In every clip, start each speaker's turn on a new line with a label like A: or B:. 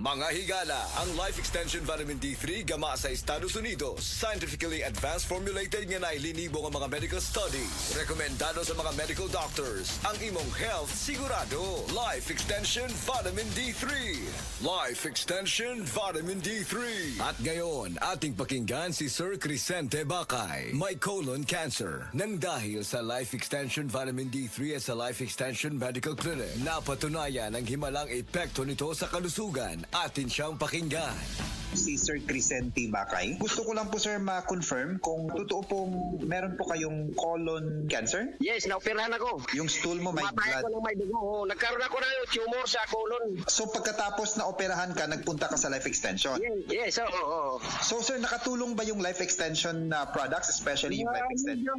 A: Mga higala, ang Life Extension Vitamin D3 gama sa Estados Unidos. Scientifically advanced formulated nga na ilinibo ang mga medical studies. Rekomendado sa mga medical doctors. Ang imong health sigurado. Life Extension Vitamin D3. Life Extension Vitamin D3. At ngayon, ating pakinggan si Sir Crisente Bacay. May colon cancer. Nang dahil sa Life Extension Vitamin D3 at sa Life Extension Medical Clinic, napatunayan ang himalang epekto nito sa kalusugan. Atin siyang pakinggan.
B: Si Sir Crisente Bacay. Gusto ko lang po sir ma-confirm kung totoo pong meron po kayong colon cancer?
C: Yes, naoperahan ako.
B: Yung stool mo may
C: Matay ko
B: blood.
C: ng may dugo. Oh, nagkaroon ako ng tumor sa colon.
B: So pagkatapos na operahan ka, nagpunta ka sa Life Extension.
C: Yes, oo.
B: So sir, nakatulong ba yung Life Extension products, especially yung Life Extension?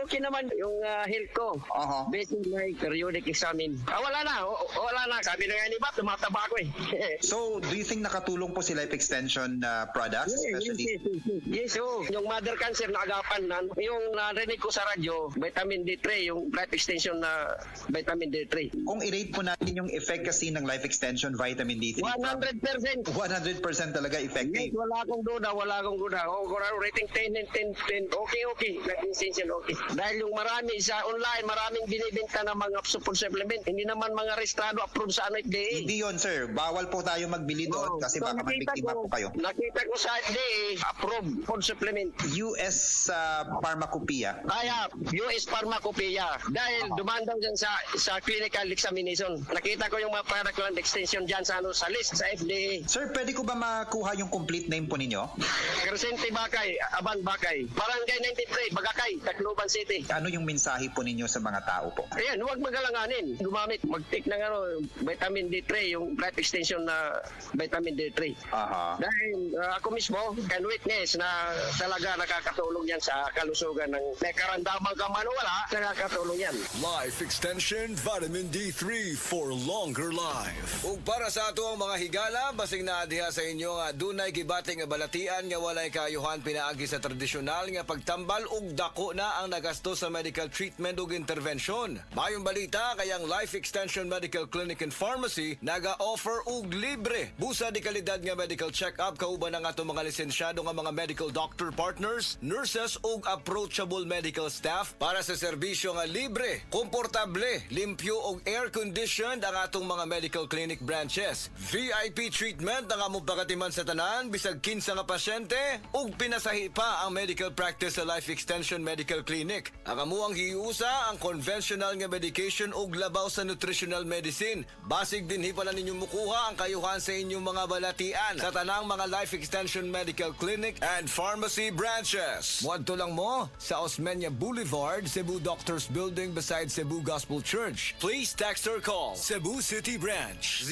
C: Okay naman yung health ko.
B: Aha.
C: Basic like periodic examine. Wala na. Wala na. Sabi na nga ni Bap, tumataba ako eh.
B: So, do you think nakatulong po si Life Extension products, especially?
C: Yes, oh. Yung mother cancer na agapan na, yung narinig ko sa radyo, vitamin D3, yung life extension na vitamin D3.
B: Kung i-rate po natin yung efficacy ng Life Extension Vitamin D3,
C: 100%.
B: 100% talaga
C: Yes,
B: effective.
C: wala akong duda. Oh, rating 10 and 10. Okay. Life extension, okay. Dahil yung marami sa online, maraming binibenta ng mga supplement. Hindi naman mga restrado approved sa FDA.
B: Hindi yun, sir. Bawal po tayo magbili doon kasi
C: So,
B: baka magbiktima po kayo.
C: Nakita ko sa FDA, approved food supplement.
B: US Pharmacopoeia.
C: Kaya, US Pharmacopoeia. Dahil dumaan daw dyan sa clinical examination. Nakita ko yung mga product line extension dyan sa list sa FDA.
B: Sir, pwede ko ba makuha yung complete name po ninyo?
C: Crescente Bacay, Aban Bacay, Barangay 93, Bagakay, Tacloban City.
B: Ano yung mensahe po ninyo sa mga tao po?
C: Ayan, huwag magalanganin. Gumamit, mag-take ng vitamin D3, yung life extension na vitamin D3.
B: Aha.
C: Dahil ako mismo can witness na talaga nakakatulong yan sa kalusugan ng may karamdaman ka man o wala, nakakatulong yan.
A: Life Extension Vitamin D3 for longer life. Ug para sa ato ang mga higala, basing na diha sa inyo nga dunay gibating nga balatian nga walay kayuhan pinaagi sa tradisyonal nga pagtambal ug dako na ang nagasto sa medical treatment ug intervention. Mayong balita kayang Life Extension Medical Clinic and Pharmacy naga-offer og libre busa di kalidad nga medical check-up kauban ang ato mga lisensyado nga mga medical doctor partners, nurses ug approachable medical staff para sa serbisyo nga libre, komportable, limpyo ug air-conditioned ang atong mga medical clinic branches. VIP treatment ang among pagatiman sa tanan bisag kinsa nga pasyente ug pinasahi pa ang medical practice sa Life Extension Medical Clinic. Ang amuang hiusa ang conventional nga medication ug labaw sa nutritional medicine. Basig dinhi pala ninyo mukuha ang kayuhan sa inyong mga balatian sa tanang mga Life Extension Medical Clinic and Pharmacy branches. Muadto lang mo sa Osmeña Boulevard, Cebu Doctors Building beside Cebu Gospel Church. Please text or call Cebu City Branch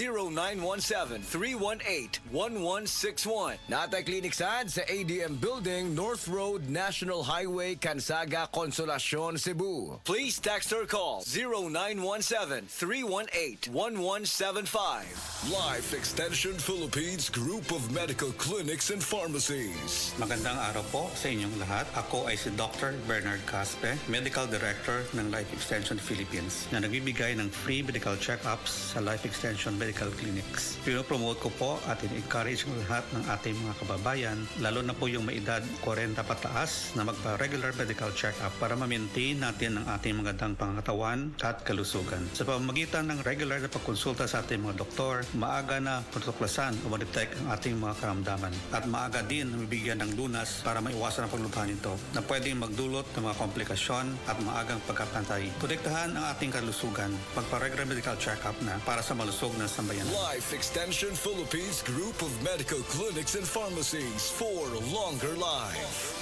A: 0917-318-1161. Natay Clinic Sad sa ADM Building, North Road, National Highway, Cansaga, Consolacion, Cebu. Please text or call 0917-318-1175. Life Extension Philippines Group of Medical Clinics and Pharmacies.
D: Magandang araw po sa inyong lahat. Ako ay si Dr. Bernard Caspe, Medical Director ng Life Extension Philippines na nagbibigay ng free medical check-ups sa Life Extension Medical Clinics. Pinopromote ko po at in-encourage ang lahat ng ating mga kababayan, lalo na po yung may edad 40 pataas na magpa-regular medical check-up para ma-maintain natin ang ating magandang pangangatawan at kalusugan. Sa pamamagitan ng regular na pagkonsulta sa ating mga doktor, maaga na tutuklasan o ma-detect ang ating mga karamdaman at maaga din mabibigyan ng lunas para maiwasan ang paglubhan nito na pwedeng magdulot ng mga komplikasyon at maagang pagkapantay. Protektahan ang ating kalusugan. Magpa-regular medical check-up na para sa malusog na sambayan.
A: Life Extension Philippines Group of Medical Clinics and Pharmacies for longer life.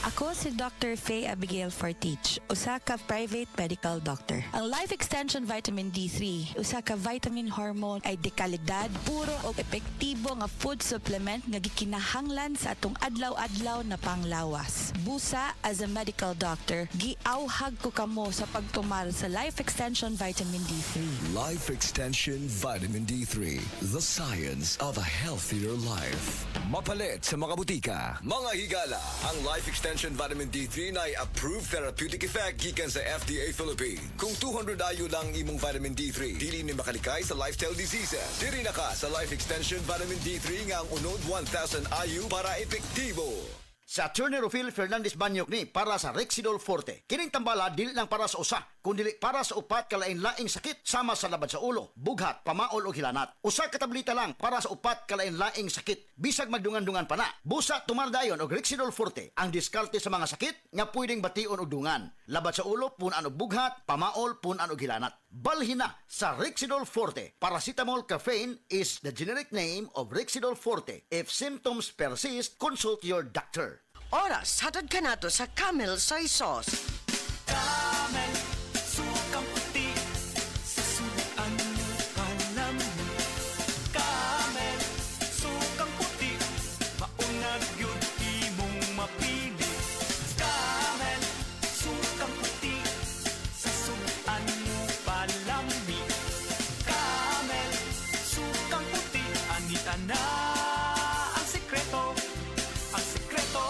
E: Ako si Dr. Faye Abigail Fortich, usa ka private medical doctor. Ang Life Extension Vitamin D3, usa ka vitamin hormone ay dekalidad, puro o epektibo nga food supplement nga gikinahanglan sa atong adlaw-adlaw na panglawas. Busa, as a medical doctor, giauhag ko kamo sa pagtumar sa Life Extension Vitamin D3.
A: Life Extension Vitamin D3, the science of a healthier life. Mapalit sa mga butika, mga higala, ang Life Extension Extension Vitamin D3 na approved therapeutic effect gikan sa FDA Philippines. Kung 200 ayo lang imong vitamin D3, dili ni makalikay sa lifestyle diseases. Diri na ka sa Life Extension Vitamin D3 nga ang unod 1,000 ayo para epektibo.
F: Sa Attorney Rufil Fernandez Banyok ni para sa Rexidol Forte. Kining tambala dili lang para sa usa, kundi para sa upat ka lain-laing sakit sama sa labad sa ulo, bughat, pamaol o hilanat. Usa ka tableta lang para sa upat ka lain-laing sakit. Bisag magdungan-dungan pa na. Busa tumardayon og Rexidol Forte ang diskarte sa mga sakit nga pwedeng bation og dungan. Labad sa ulo punan og bughat, pamaol punan og hilanat. Balhin na sa Rexidol Forte. Paracetamol caffeine is the generic name of Rexidol Forte. If symptoms persist, consult your doctor.
G: Oras, hatad ka na to sa Camel Soy Sauce.
H: Camel, sukang puti, sa suan mo alam mo. Camel, sukang puti, maunag yun imong mapili. Camel, sukang puti, sa suan mo palami. Camel, sukang puti, anita na ang sekreto. Ang sekreto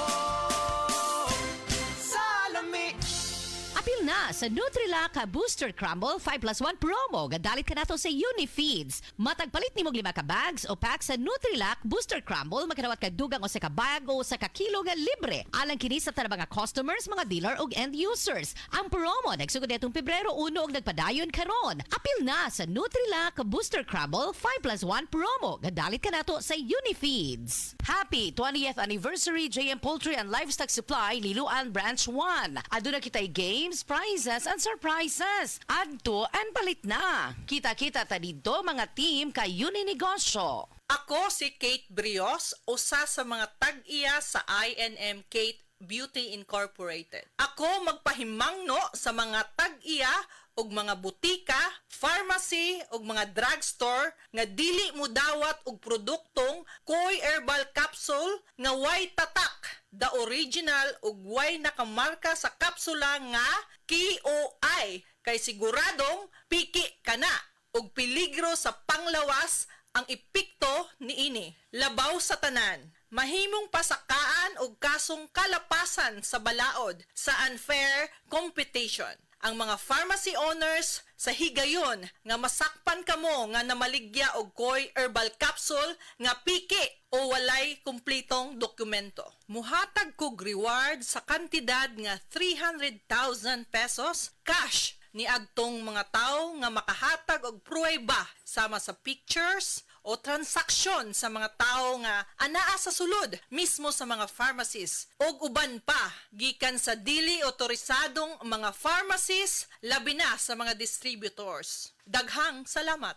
I: Apil na sa Nutrilak Booster Crumble 5+1 promo. Gadalit ka na to sa Unifeeds. Matagpalit ni mo 5 ka bags o pack sa Nutrilak Booster Crumble. Magkanawat ka dugang o sa ka bag o sa ka kilo nga libre. Alang kini sa tanang mga customers, mga dealer o end users. Ang promo nagsugod itong Pebrero 1 og nagpadayon karon. Apil na sa Nutrilak Booster Crumble 5+1 promo. Gadalit ka na to sa Unifeeds. Happy 20th Anniversary JM Poultry and Livestock Supply Liloan Branch 1. Aduna kitay games, prizes, and surprises. Adto and palit na. Kita-kita ta dito mga team kay Uninegosyo.
J: Ako si Kate Brios, usa sa mga tag-iya sa INM Kate Beauty Incorporated. Ako magpahimangno sa mga tag-iya og mga butika, pharmacy ug mga drugstore nga dili mo dawat og produktong Koy Herbal Capsule nga way tatak, the original ug way nakamarka sa kapsula nga KOI kay siguradong piki kana ug peligro sa panglawas ang epekto niini. Labaw sa tanan. Mahimong pasakaan og kasong kalapasan sa balaod sa unfair competition. Ang mga pharmacy owners sa higayon nga masakpan kamo nga namaligya og Koy Herbal Capsule nga piki o walay kumpletong dokumento. Muhatag kog reward sa kantidad nga 300,000 pesos cash ni agtong mga tao nga makahatag og pruweba sama sa pictures o transaksyon sa mga tao nga anaa sa sulod mismo sa mga pharmacies og uban pa gikan sa dili otorisadong mga pharmacies labi na sa mga distributors. Daghang salamat.